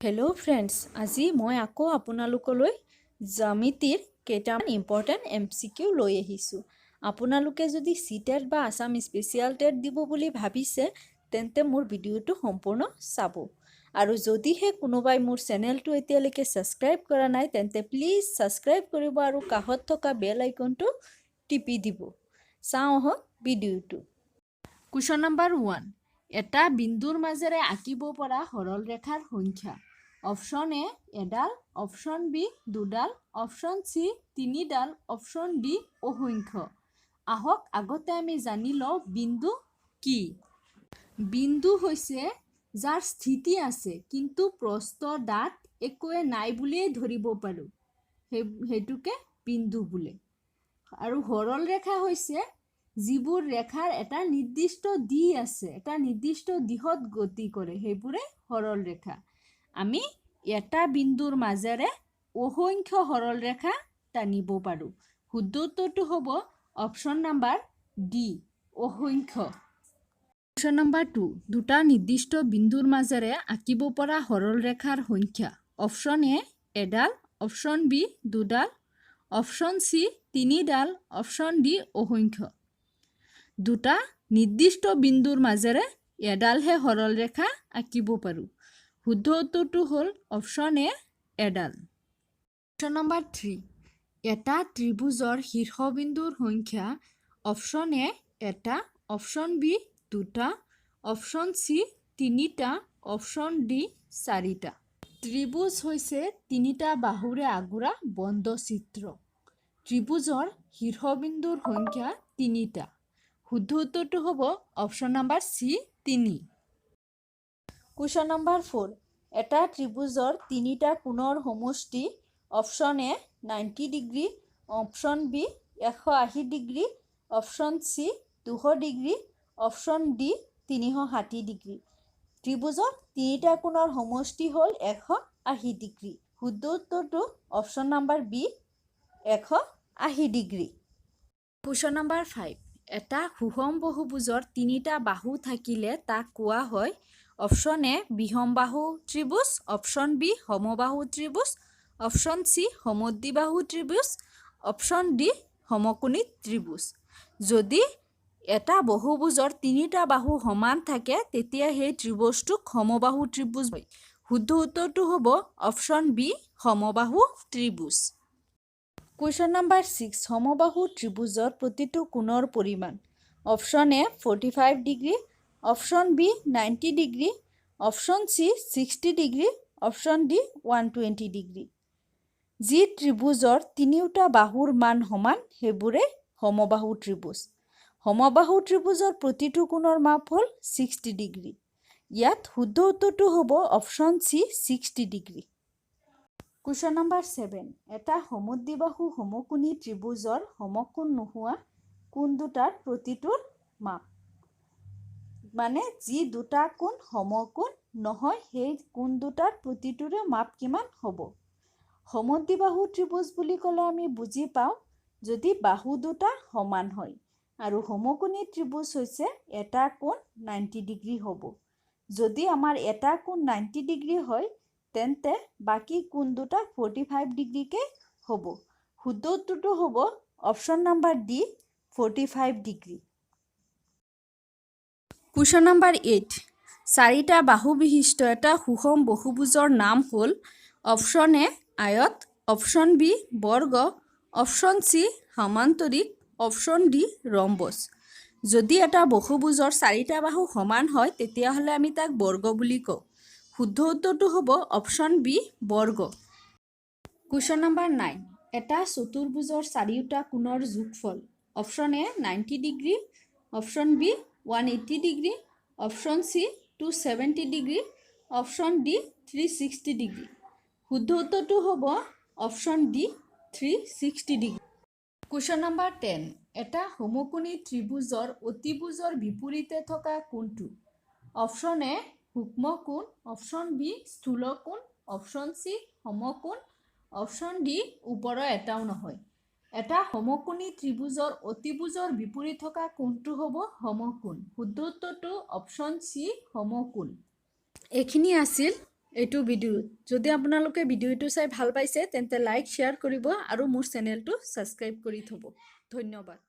Hello' friends, আজি মই আকৌ আপোনালোকলৈ জ্যামিতিৰ কেইটামান ইম্পৰ্টেণ্ট MCQ লৈ আহিছোঁ। আপোনালোকে যদি CTET বা আছাম স্পেচিয়েল টেট দিব বুলি ভাবিছে তেন্তে মোৰ ভিডিঅ'টো সম্পূৰ্ণ চাব। আৰু যদিহে কোনোবাই মোৰ চেনেলটো এতিয়ালৈকে ছাবস্ক্ৰাইব কৰা নাই তেন্তে প্লিজ ছাবস্ক্ৰাইব কৰিব আৰু কাষত থকা বেল আইকনটো টিপি দিব। চাওঁ আহক ভিডিঅ'টো। কুৱেশ্যন নম্বৰ 1, এটা বিন্দুৰ মাজেৰে আঁকিব পৰা সৰল ৰেখাৰ সংখ্যা। অপশ্যন এ এডাল, অপশ্যন বি দুডাল, অপশ্যন চি তিনিডাল, অপশ্যন ডি অসংখ্য। আহক আগতে আমি জানি লওঁ বিন্দু কি। বিন্দু হৈছে যাৰ স্থিতি আছে কিন্তু প্ৰস্থ দাঁত একোৱে নাই বুলিয়েই ধৰিব পাৰোঁ, সেইটোকে বিন্দু বোলে। আৰু সৰল ৰেখা হৈছে যিবোৰ ৰেখাৰ এটা নিৰ্দিষ্ট দিশ আছে, এটা নিৰ্দিষ্ট দিশত গতি কৰে, সেইবোৰে সৰল ৰেখা। আমি এটা বিন্দুৰ মাজেৰে অসংখ্য সৰল ৰেখা টানিব পাৰোঁ। শুদ্ধ উত্তৰটো হ'ব অপশ্যন নম্বৰ ডি, অসংখ্য। কুৱেশ্যন নম্বৰ 2, দুটা নিৰ্দিষ্ট বিন্দুৰ মাজেৰে আঁকিব পৰা সৰল ৰেখাৰ সংখ্যা। অপশ্যন এ এডাল, অপশ্যন বি দুডাল, অপশ্যন চি তিনিডাল, অপশ্যন ডি অসংখ্য। দুটা নিৰ্দিষ্ট বিন্দুৰ মাজেৰে এডালহে সৰল ৰেখা আঁকিব পাৰোঁ। শুদ্ধ উত্তৰটো হ'ল অপশ্যন এ এডাল। কুৱেশ্যন নম্বৰ 3, এটা ত্ৰিভুজৰ শীৰ্ষবিন্দুৰ সংখ্যা। অপশ্যন এ এটা, অপশ্যন বি দুটা, অপশ্যন চি তিনিটা, অপশ্যন ডি চাৰিটা। ত্ৰিভুজ হৈছে তিনিটা বাহুৰে আগুৰা বন্ধ চিত্ৰ। ত্ৰিভুজৰ শীৰ্ষবিন্দুৰ সংখ্যা তিনিটা। শুদ্ধ উত্তৰটো হ'ব option number C 3। Question number 4, এটা ত্ৰিভুজৰ তিনিটা কোণৰ সমষ্টি। Option A 90 degree, option B 180 degree, option C 200 degree, option D 360 degree. ত্ৰিভুজৰ তিনিটা কোণৰ সমষ্টি হ'ল 180 ডিগ্ৰী। শুদ্ধ উত্তৰটো option number B 180 degree. Question number 5, এটা সুষম বহুভুজৰ তিনিটা বাহু থাকিলে তাক কোৱা হয়। অপশ্যন এ বিষমবাহু ত্ৰিভুজ, অপশ্যন বি সমবাহু ত্ৰিভুজ, অপশ্যন চি সমদ্বিবাহু ত্ৰিভুজ, অপশ্যন ডি সমকোণী ত্ৰিভুজ। যদি এটা বহুভুজৰ তিনিটা বাহু সমান থাকে তেতিয়া সেই ত্ৰিভুজটোক সমবাহু ত্ৰিভুজ হয়। শুদ্ধ উত্তৰটো হ'ব অপশ্যন বি সমবাহু ত্ৰিভুজ। কুৱেশ্যন নম্বৰ 6, সমবাহু ত্ৰিভুজৰ প্ৰতিটো কোণৰ পৰিমাণ। Option A 45 degree, option B 90 degree, option C 60 degree, option D 120 degree. যি ত্ৰিভুজৰ তিনিওটা বাহুৰ মান সমান সেইবোৰে সমবাহু ত্ৰিভুজ। সমবাহু ত্ৰিভুজৰ প্ৰতিটো কোণৰ মাপ হ'ল 60 ডিগ্ৰী। ইয়াত শুদ্ধ উত্তৰটো হ'ব option C 60 degree. Question number 7, এটা সমদ্বিবাহু সমকোণী ত্ৰিভুজৰ সমকোণ নোহোৱা কোণ দুটাৰ প্ৰতিটোৰ মাপ। মানে যি দুটা কোণ সমকোণ নহয় সেই কোণ দুটাৰ প্ৰতিটোৰে মাপ কিমান হ'ব। সমদ্বিবাহু ত্ৰিভুজ বুলি ক'লে আমি বুজি পাওঁ যদি বাহু দুটা সমান হয়, আৰু সমকোণী ত্ৰিভুজ হৈছে এটা কোণ 90 ডিগ্ৰী হ'ব। যদি আমাৰ এটা কোণ 90 ডিগ্ৰী হয় তেন্তে বাকী কোণ দুটা 45 ডিগ্ৰীকে হ'ব। শুদ্ধ উত্তৰটো হ'ব option number D 45 degree. Question number 8, চাৰিটা বাহু বিশিষ্ট এটা সুষম বহুভুজৰ নাম হ'ল। অপশ্যন এ আয়ত, অপশ্যন বি বৰ্গ, অপশ্যন চি সমান্তৰিক, অপশ্যন ডি ৰম্বছ। যদি এটা বহুভুজৰ চাৰিটা বাহু সমান হয় তেতিয়াহ'লে আমি তাক বৰ্গ বুলি কওঁ। শুদ্ধ উত্তৰটো হ'ব অপশ্যন বি বৰ্গ। কুৱেশ্যন নম্বৰ 9, এটা চতুৰ্ভুজৰ চাৰিওটা কোণৰ যোগফল। Option A 90 degree, option B 180 degree, option C 270 degree, option D 360 degree. শুদ্ধ উত্তৰটো হ'ব option D 360 degree. Question number 10, এটা সমকোণী ত্ৰিভুজৰ অতিভুজৰ বিপৰীতে থকা কোণটো। অপশ্যন এ সূক্ষ্ম কোণ, অপশ্যন বি স্থূল কোণ, অপশ্যন চি সমকোণ, অপশ্যন ডি ওপৰৰ এটাও নহয়। এটা সমকোণী ত্ৰিভুজৰ অতিভুজৰ বিপৰীত থকা কোণটো হ'ব সমকোণ। শুদ্ধ উত্তৰটো অপশ্যন চি সমকোণ। এইখিনি আছিল এইটো ভিডিঅ'ত। যদি আপোনালোকে ভিডিঅ'টো চাই ভাল পাইছে তেন্তে লাইক শ্বেয়াৰ কৰিব আৰু মোৰ চেনেলটো ছাবস্ক্ৰাইব কৰি থ'ব। ধন্যবাদ।